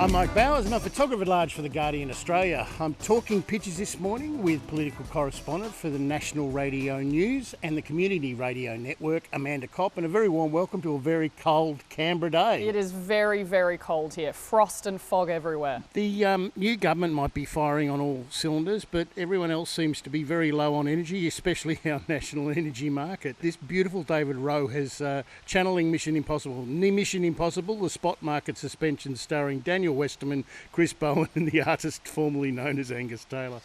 I'm Mike Bowers and I'm photographer at large for The Guardian Australia. I'm talking pictures this morning with political correspondent for the National Radio News and the Community Radio Network, Amanda Copp, and a very warm welcome to a very cold Canberra day. It is very, very cold here. Frost and fog everywhere. The new government might be firing on all cylinders, but everyone else seems to be very low on energy, especially our national energy market. This beautiful David Rowe has channeling Mission Impossible, the spot market suspension starring Daniel Westerman, Chris Bowen and the artist formerly known as Angus Taylor.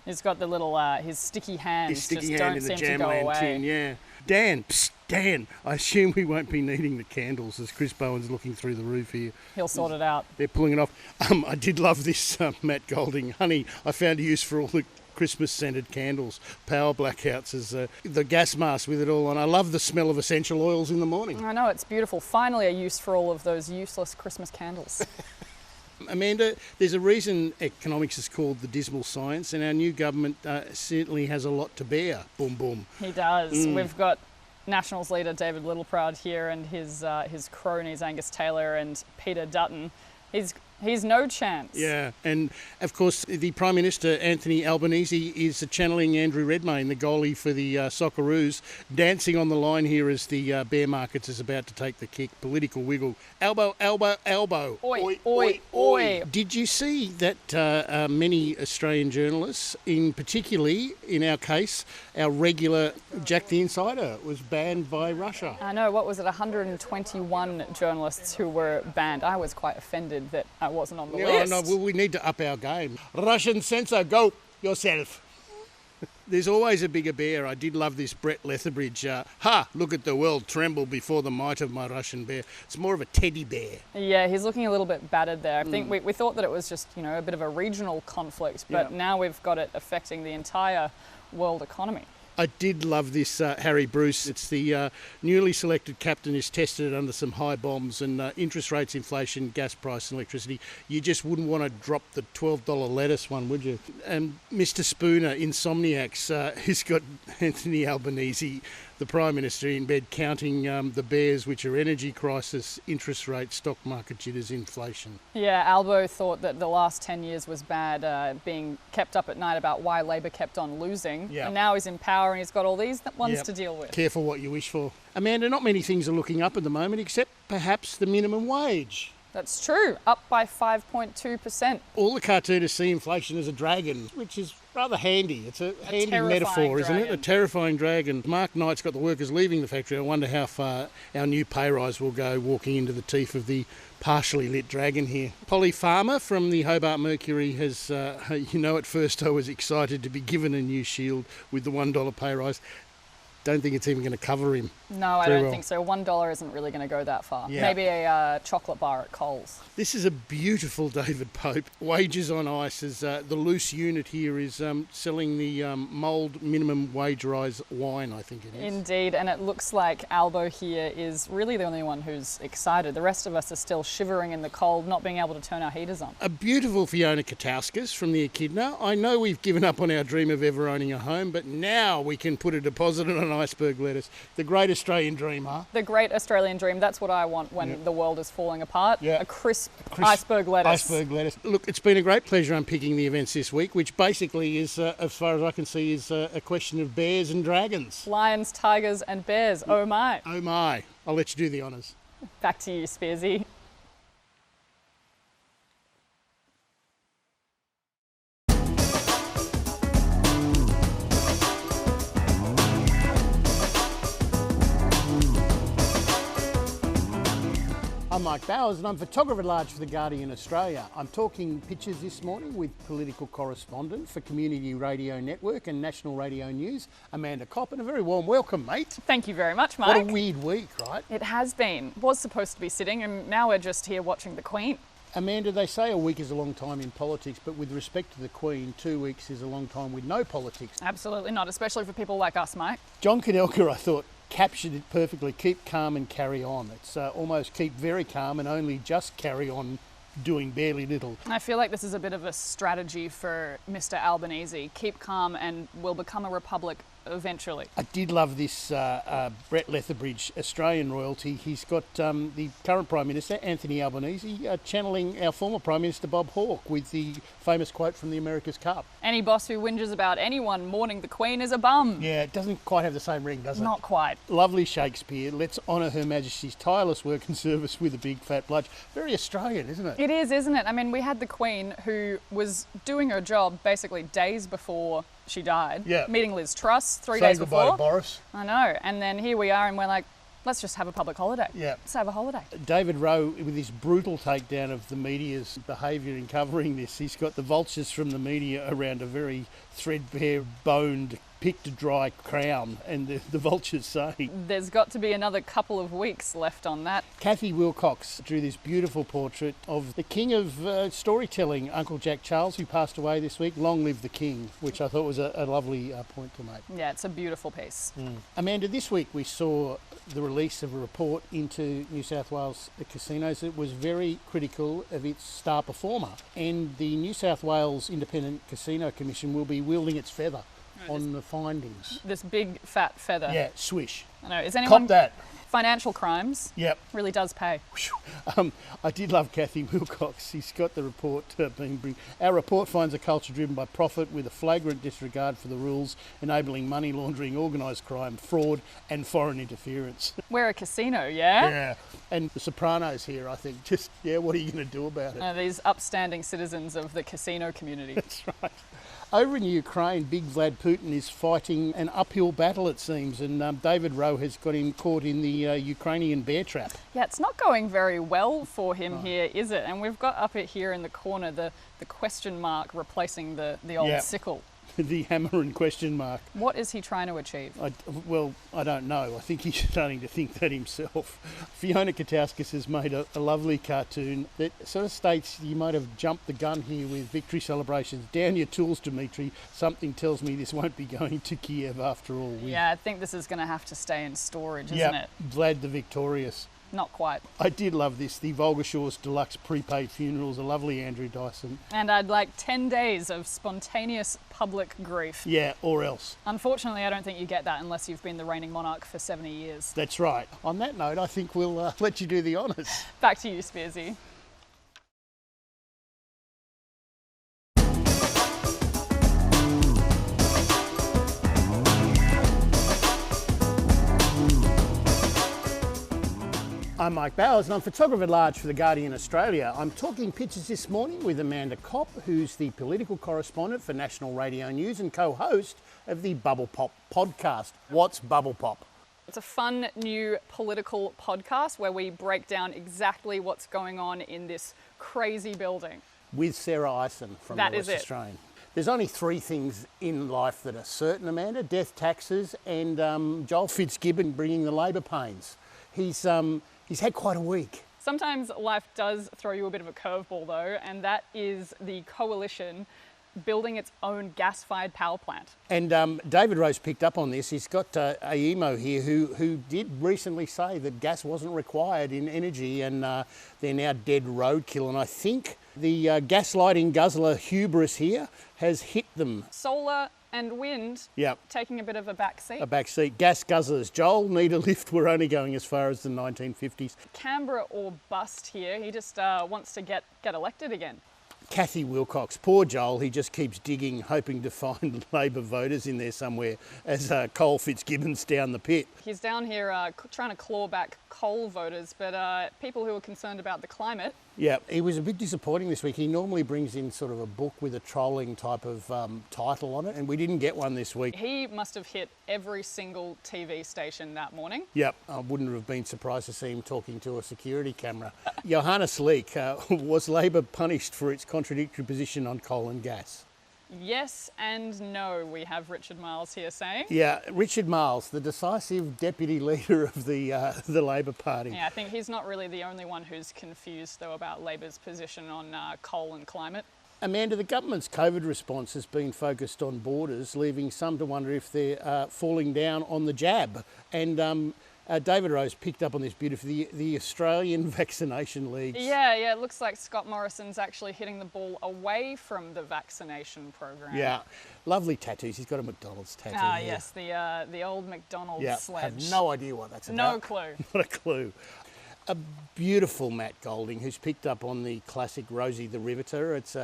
He's got the little, his sticky hands His sticky just hand don't in the seem to go Jamland away. tin, yeah. Dan, I assume we won't be needing the candles as Chris Bowen's looking through the roof here. He'll sort it out. They're pulling it off. I did love this, Matt Golding. Honey, I found a use for all the Christmas-scented candles, power blackouts as the gas mask with it all on. I love the smell of essential oils in the morning. I know, it's beautiful. Finally a use for all of those useless Christmas candles. Amanda, there's a reason economics is called the dismal science, and our new government certainly has a lot to bear. Boom, boom. He does. We've got Nationals leader David Littleproud here and his cronies Angus Taylor and Peter Dutton. He's no chance. Yeah, and of course the Prime Minister Anthony Albanese is channeling Andrew Redmayne, the goalie for the Socceroos, dancing on the line here as the bear markets is about to take the kick. Political wiggle. Elbow, elbow, elbow. Oi, oi, oi, oi. Did you see that many Australian journalists, particularly in our case, our regular Jack the Insider, was banned by Russia? I know, what was it, 121 journalists who were banned. I was quite offended that I wasn't on the list. No, we need to up our game. Russian censor, go yourself. There's always a bigger bear. I did love this Brett Lethbridge. Look at the world tremble before the might of my Russian bear. It's more of a teddy bear. Yeah, he's looking a little bit battered there. I think we thought that it was just, a bit of a regional conflict, but now we've got it affecting the entire world economy. I did love this Harry Bruce. It's the newly selected captain who's tested it under some high bombs and interest rates, inflation, gas price and electricity. You just wouldn't want to drop the $12 lettuce one, would you? And Mr Spooner, Insomniacs, he's got Anthony Albanese, the Prime Minister, in bed counting the bears, which are energy crisis, interest rates, stock market jitters, inflation. Yeah, Albo thought that the last 10 years was bad, being kept up at night about why Labor kept on losing. Yep. And now he's in power and he's got all these ones to deal with. Careful what you wish for. Amanda, not many things are looking up at the moment, except perhaps the minimum wage. That's true, up by 5.2%. All the cartoonists see inflation as a dragon, which is rather handy. It's a handy metaphor, isn't it? A terrifying dragon. Mark Knight's got the workers leaving the factory. I wonder how far our new pay rise will go walking into the teeth of the partially lit dragon here. Polly Farmer from the Hobart Mercury has, at first I was excited to be given a new shield with the $1 pay rise. Don't think it's even going to cover him. No, I don't think so. $1 isn't really going to go that far. Yeah. Maybe a chocolate bar at Coles. This is a beautiful David Pope. Wages on ice. As the loose unit here is selling the mould minimum wage rise wine, I think it is. Indeed, and it looks like Albo here is really the only one who's excited. The rest of us are still shivering in the cold, not being able to turn our heaters on. A beautiful Fiona Katauskas from the Echidna. I know we've given up on our dream of ever owning a home, but now we can put a deposit on an iceberg lettuce. The great Australian dream, huh? The great Australian dream. That's what I want when the world is falling apart. Yeah. A crisp iceberg lettuce. Iceberg lettuce. Look, it's been a great pleasure unpicking the events this week, which basically is, as far as I can see, is a question of bears and dragons. Lions, tigers and bears. Oh my. Oh my. I'll let you do the honours. Back to you, Spearsy. I'm Mike Bowers and I'm photographer at large for The Guardian Australia. I'm talking pictures this morning with political correspondent for Community Radio Network and National Radio News, Amanda Copp, and a very warm welcome, mate. Thank you very much, Mike. What a weird week, right? It has been. Was supposed to be sitting and now we're just here watching the Queen. Amanda, they say a week is a long time in politics, but with respect to the Queen, 2 weeks is a long time with no politics. Absolutely not, especially for people like us, Mike. John Kudelka, I thought, captured it perfectly. Keep calm and carry on. It's almost keep very calm and only just carry on doing barely little. I feel like this is a bit of a strategy for Mr. Albanese. Keep calm and we'll become a republic eventually. I did love this Brett Lethbridge, Australian royalty. He's got the current Prime Minister, Anthony Albanese, channeling our former Prime Minister, Bob Hawke, with the famous quote from the America's Cup. Any boss who whinges about anyone mourning the Queen is a bum. Yeah, it doesn't quite have the same ring, does it? Not quite. Lovely Shakespeare. Let's honour Her Majesty's tireless work and service with a big fat bludge. Very Australian, isn't it? It is, isn't it? I mean, we had the Queen who was doing her job basically days before she died, meeting Liz Truss 3 days before. Saying goodbye to Boris. I know. And then here we are and we're like, let's just have a public holiday. Yeah. Let's have a holiday. David Rowe, with his brutal takedown of the media's behaviour in covering this, he's got the vultures from the media around a very threadbare, boned, picked dry crown, and the vultures saying... There's got to be another couple of weeks left on that. Kathy Wilcox drew this beautiful portrait of the king of storytelling, Uncle Jack Charles, who passed away this week. Long live the king, which I thought was a lovely point to make. Yeah, it's a beautiful piece. Amanda, this week we saw the release of a report into New South Wales casinos that was very critical of its star performer, and the New South Wales Independent Casino Commission will be wielding its feather on the findings. This big fat feather. Yeah, swish. I know. Is anyone... Cop that. Financial crimes. Yep. Really does pay. I did love Kathy Wilcox. He's got the report being... Our report finds a culture driven by profit with a flagrant disregard for the rules, enabling money laundering, organised crime, fraud and foreign interference. We're a casino, yeah? Yeah. And the Sopranos here, I think, just, what are you going to do about it? These upstanding citizens of the casino community. That's right. Over in Ukraine, big Vlad Putin is fighting an uphill battle, it seems, and David Rowe has got him caught in the Ukrainian bear trap. Yeah, it's not going very well for him here, is it? And we've got up it here in the corner the question mark replacing the old sickle. The hammer and question mark. What is he trying to achieve? I don't know. I think he's starting to think that himself. Fiona Katauskas has made a lovely cartoon that sort of states you might have jumped the gun here with victory celebrations. Down your tools, Dmitry. Something tells me this won't be going to Kiev after all. Yeah, I think this is going to have to stay in storage, isn't it? Vlad the Victorious. Not quite. I did love this. The Volgashaw's Deluxe Prepaid Funerals, a lovely Andrew Dyson. And I'd like 10 days of spontaneous public grief. Yeah, or else. Unfortunately, I don't think you get that unless you've been the reigning monarch for 70 years. That's right. On that note, I think we'll let you do the honours. Back to you, Spearsy. I'm Mike Bowers and I'm photographer at large for The Guardian Australia. I'm talking pictures this morning with Amanda Copp, who's the political correspondent for National Radio News and co-host of the Bubble Pop podcast. What's Bubble Pop? It's a fun new political podcast where we break down exactly what's going on in this crazy building. With Sarah Ison from the West Australian. There's only three things in life that are certain, Amanda: death, taxes, and Joel Fitzgibbon bringing the labour pains. He's had quite a week. Sometimes life does throw you a bit of a curveball though, and that is the coalition building its own gas-fired power plant. And David Rowe's picked up on this. He's got AEMO here who did recently say that gas wasn't required in energy, and they're now dead roadkill. And I think the gaslighting guzzler hubris here has hit them. Solar and wind taking a bit of a back seat. A back seat. Gas guzzlers. Joel, need a lift. We're only going as far as the 1950s. Canberra or bust here. He just wants to get elected again. Kathy Wilcox, poor Joel, he just keeps digging, hoping to find Labor voters in there somewhere as Cole Fitzgibbon's down the pit. He's down here trying to claw back coal voters, but people who are concerned about the climate. Yeah, he was a bit disappointing this week. He normally brings in sort of a book with a trolling type of title on it, and we didn't get one this week. He must have hit every single TV station that morning. Yep, I wouldn't have been surprised to see him talking to a security camera. Johannes Leek, was Labor punished for its contradictory position on coal and gas? Yes and no, we have Richard Marles here saying. Yeah, Richard Marles, the decisive deputy leader of the Labor Party. Yeah, I think he's not really the only one who's confused, though, about Labor's position on coal and climate. Amanda, the government's COVID response has been focused on borders, leaving some to wonder if they're falling down on the jab. And David Rose picked up on this beautifully, the Australian Vaccination League. Yeah, it looks like Scott Morrison's actually hitting the ball away from the vaccination program. Yeah, lovely tattoos. He's got a McDonald's tattoo. Ah, yes, the old McDonald's sledge. I have no idea what that's about. No clue. Not a clue. A beautiful Matt Golding who's picked up on the classic Rosie the Riveter. It's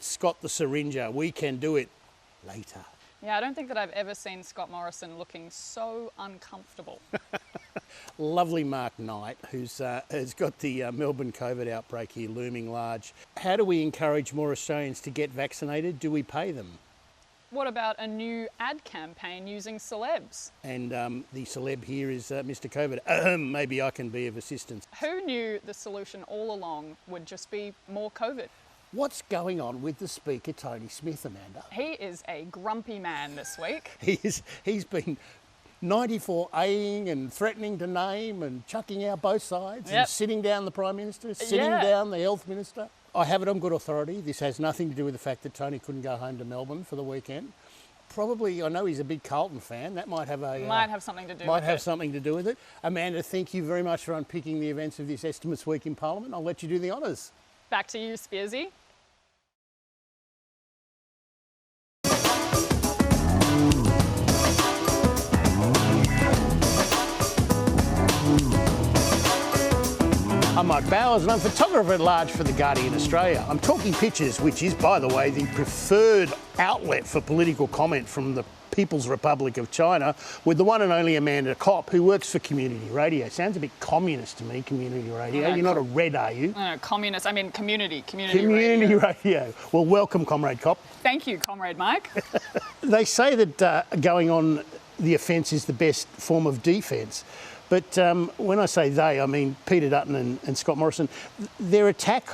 Scott the Syringer. We can do it later. Yeah, I don't think that I've ever seen Scott Morrison looking so uncomfortable. Lovely Mark Knight, who's has got the Melbourne COVID outbreak here looming large. How do we encourage more Australians to get vaccinated? Do we pay them? What about a new ad campaign using celebs? And the celeb here is Mr. COVID. Maybe I can be of assistance. Who knew the solution all along would just be more COVID? What's going on with the Speaker, Tony Smith, Amanda? He is a grumpy man this week. He's been 94Aing and threatening to name and chucking out both sides and sitting down the Prime Minister, sitting down the Health Minister. I have it on good authority. This has nothing to do with the fact that Tony couldn't go home to Melbourne for the weekend. Probably, I know he's a big Carlton fan. That might have something to do. Something to do with it. Amanda, thank you very much for unpicking the events of this Estimates Week in Parliament. I'll let you do the honours. Back to you, Spearsy. I'm Mike Bowers and I'm photographer at large for The Guardian Australia. I'm talking pictures, which is, by the way, the preferred outlet for political comment from the People's Republic of China, with the one and only Amanda Copp, who works for community radio. Sounds a bit communist to me, community radio. You're not a red, are you? No, communist. I mean community radio. Well, welcome, Comrade Copp. Thank you, Comrade Mike. They say that going on the offence is the best form of defence. But when I say they, I mean Peter Dutton and Scott Morrison. Their attack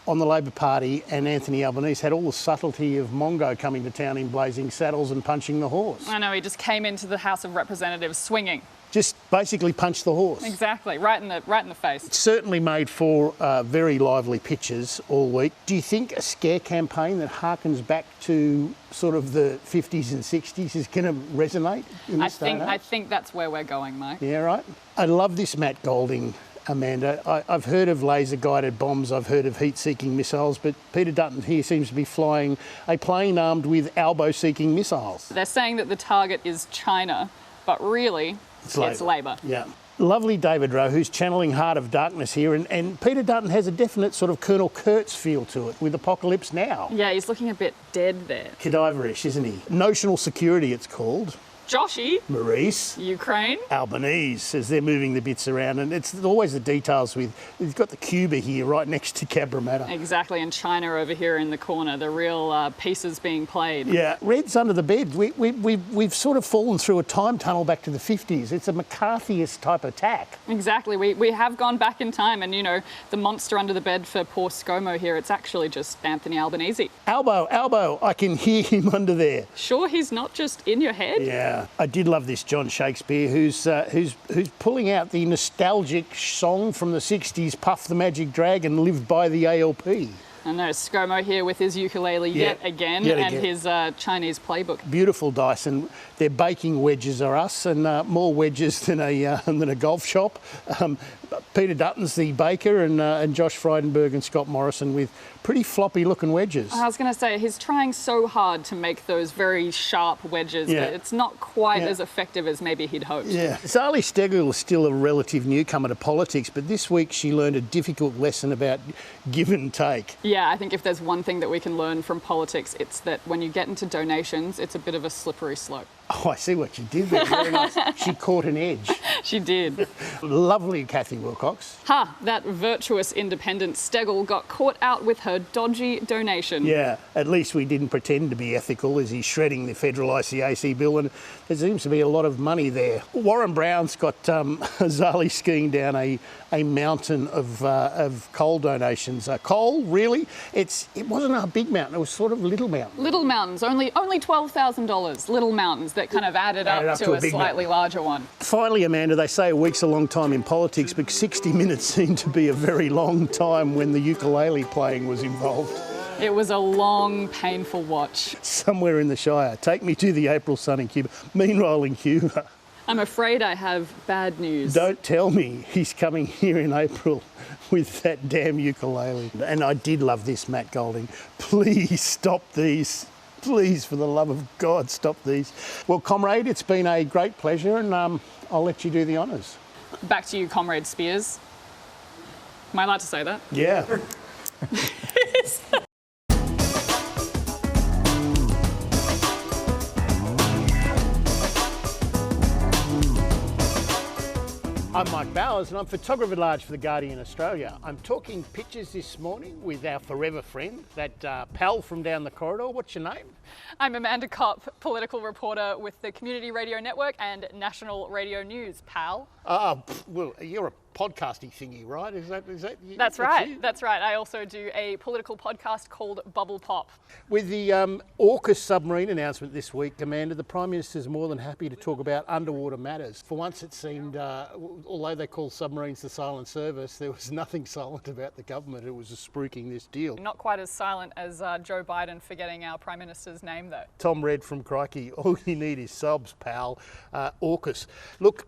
on the Labor Party and Anthony Albanese had all the subtlety of Mongo coming to town in blazing saddles and punching the horse. I know, he just came into the House of Representatives swinging. Just basically punched the horse. Exactly, right in the face. It certainly made for very lively pictures all week. Do you think a scare campaign that harkens back to sort of the 50s and 60s is going to resonate in this day and age? I think that's where we're going, Mike. Yeah, right. I love this Matt Golding, Amanda. I've heard of laser-guided bombs, I've heard of heat-seeking missiles, but Peter Dutton here seems to be flying a plane armed with elbow-seeking missiles. They're saying that the target is China, but really it's Labor. Yeah. Lovely David Rowe, who's channeling Heart of Darkness here, and Peter Dutton has a definite sort of Colonel Kurtz feel to it with Apocalypse Now. Yeah, he's looking a bit dead there. Cadaverish, isn't he? Notional security, it's called. Joshy. Maurice. Ukraine. Albanese, as they're moving the bits around. And it's always the details with, we've got the Cuba here right next to Cabramatta. Exactly, and China over here in the corner, the real pieces being played. Yeah, Red's under the bed. We've sort of fallen through a time tunnel back to the 50s. It's a McCarthyist type attack. Exactly, we have gone back in time, and you know, the monster under the bed for poor ScoMo here, it's actually just Anthony Albanese. Albo, I can hear him under there. Sure, he's not just in your head? Yeah. I did love this John Shakespeare, who's pulling out the nostalgic song from the 60s, Puff the Magic Dragon, Lived by the ALP. I know, ScoMo here with his ukulele yet again. His Chinese playbook. Beautiful dice, and their baking wedges are us, and more wedges than a golf shop. Peter Dutton's the baker, and Josh Frydenberg and Scott Morrison with pretty floppy looking wedges. I was going to say, he's trying so hard to make those very sharp wedges, but it's not quite as effective as maybe he'd hoped. Yeah. Zali Steggall is still a relative newcomer to politics, but this week she learned a difficult lesson about give and take. Yeah, I think if there's one thing that we can learn from politics, it's that when you get into donations, it's a bit of a slippery slope. Oh, I see what you did there. Very nice. She caught an edge. She did. Lovely Kathy Wilcox. That virtuous independent Steggall got caught out with her dodgy donation. Yeah, at least we didn't pretend to be ethical as he's shredding the federal ICAC bill, and there seems to be a lot of money there. Warren Brown's got Zali skiing down a mountain of coal donations. Coal, really? It wasn't a big mountain, it was sort of little mountain. Little mountains, only $12,000, little mountains that kind of added up to a slightly larger one. Finally, Amanda, they say a week's a long time in politics, but 60 minutes seemed to be a very long time when the ukulele playing was involved. It was a long, painful watch. Somewhere in the Shire. Take me to the April sun in Cuba. Meanwhile, in Cuba. I'm afraid I have bad news. Don't tell me he's coming here in April with that damn ukulele. And I did love this, Matt Golding. Please stop these. Please, for the love of God, stop these. Well, comrade, it's been a great pleasure, and I'll let you do the honours. Back to you, Comrade Spears. Am I allowed to say that? Yeah. I'm Mike Bowers and I'm photographer at large for The Guardian Australia. I'm talking pictures this morning with our forever friend, that pal from down the corridor. What's your name? I'm Amanda Copp, political reporter with the Community Radio Network and National Radio News, pal. Well, you're a podcasty thingy, right? Is that you? That's right. That's right. I also do a political podcast called Bubble Pop. With the AUKUS submarine announcement this week, Amanda, the Prime Minister's more than happy to talk about underwater matters. For once it seemed, although they call submarines the silent service, there was nothing silent about the government. It was spruiking this deal. Not quite as silent as Joe Biden forgetting our Prime Minister's name, though. Tom Red from Crikey. All you need is subs, pal. AUKUS. Look,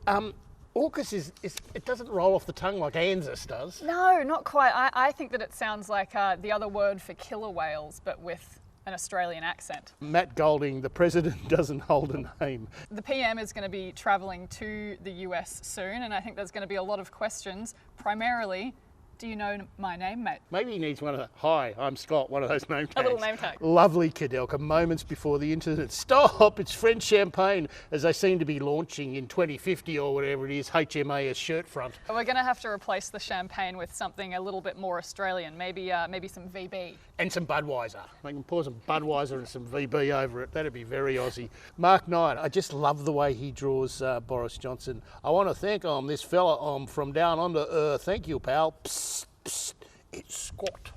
AUKUS is it doesn't roll off the tongue like ANZUS does. No, not quite. I think that it sounds like the other word for killer whales, but with an Australian accent. Matt Golding, the president doesn't hold a name. The PM is going to be travelling to the US soon, and I think there's going to be a lot of questions, primarily, do you know my name, mate? Maybe he needs one of the, hi, I'm Scott, one of those name tags. A little name tag. Lovely Kadelka, moments before the internet. Stop, it's French champagne, as they seem to be launching in 2050 or whatever it is, HMAS shirt front. We're going to have to replace the champagne with something a little bit more Australian, maybe some VB. And some Budweiser. They can pour some Budweiser and some VB over it. That'd be very Aussie. Mark Knight, I just love the way he draws Boris Johnson. I want to thank this fella from down under. Thank you, pal. Psst, psst, it's Scott.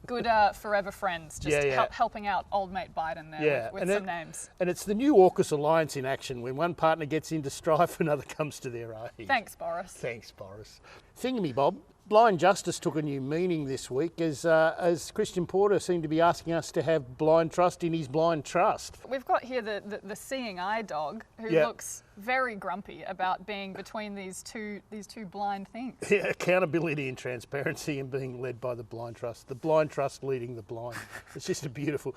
Good forever friends, just helping out old mate Biden there with some names. And it's the new AUKUS alliance in action. When one partner gets into strife, another comes to their aid. Thanks, Boris. Thanks, Boris. Thingamy Bob, blind justice took a new meaning this week as Christian Porter seemed to be asking us to have blind trust in his blind trust. We've got here the seeing eye dog who looks very grumpy about being between these two blind things. Yeah, accountability and transparency and being led by the blind trust. The blind trust leading the blind. It's just a beautiful...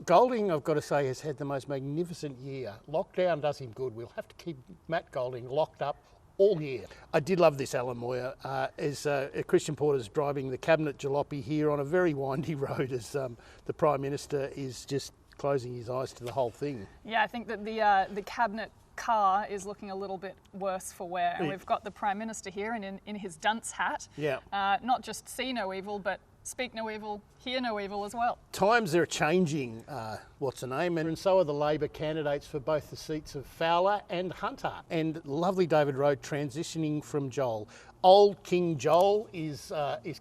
Golding, I've got to say, has had the most magnificent year. Lockdown does him good. We'll have to keep Matt Golding locked up all year. I did love this, Alan Moyer, as Christian Porter's driving the cabinet jalopy here on a very windy road as the Prime Minister is just closing his eyes to the whole thing. Yeah, I think that the cabinet car is looking a little bit worse for wear, and we've got the Prime Minister here and in his dunce hat. Yeah. Not just see no evil, but speak no evil, hear no evil as well. Times are changing, what's the name, and so are the Labor candidates for both the seats of Fowler and Hunter. And lovely David Rowe transitioning from Joel. Old King Joel is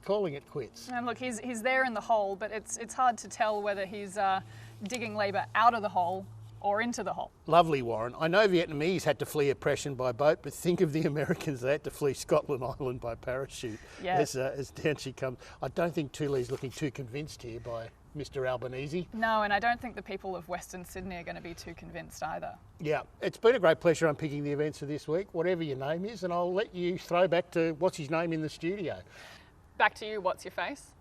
calling it quits. And look, he's there in the hole, but it's hard to tell whether he's digging Labor out of the hole or into the hole. Lovely, Warren. I know Vietnamese had to flee oppression by boat, but think of the Americans that had to flee Scotland Island by parachute. As down she comes. I don't think Thule's looking too convinced here by Mr Albanese. No, and I don't think the people of Western Sydney are going to be too convinced either. Yeah, it's been a great pleasure unpicking the events of this week, whatever your name is, and I'll let you throw back to what's his name in the studio. Back to you, what's your face?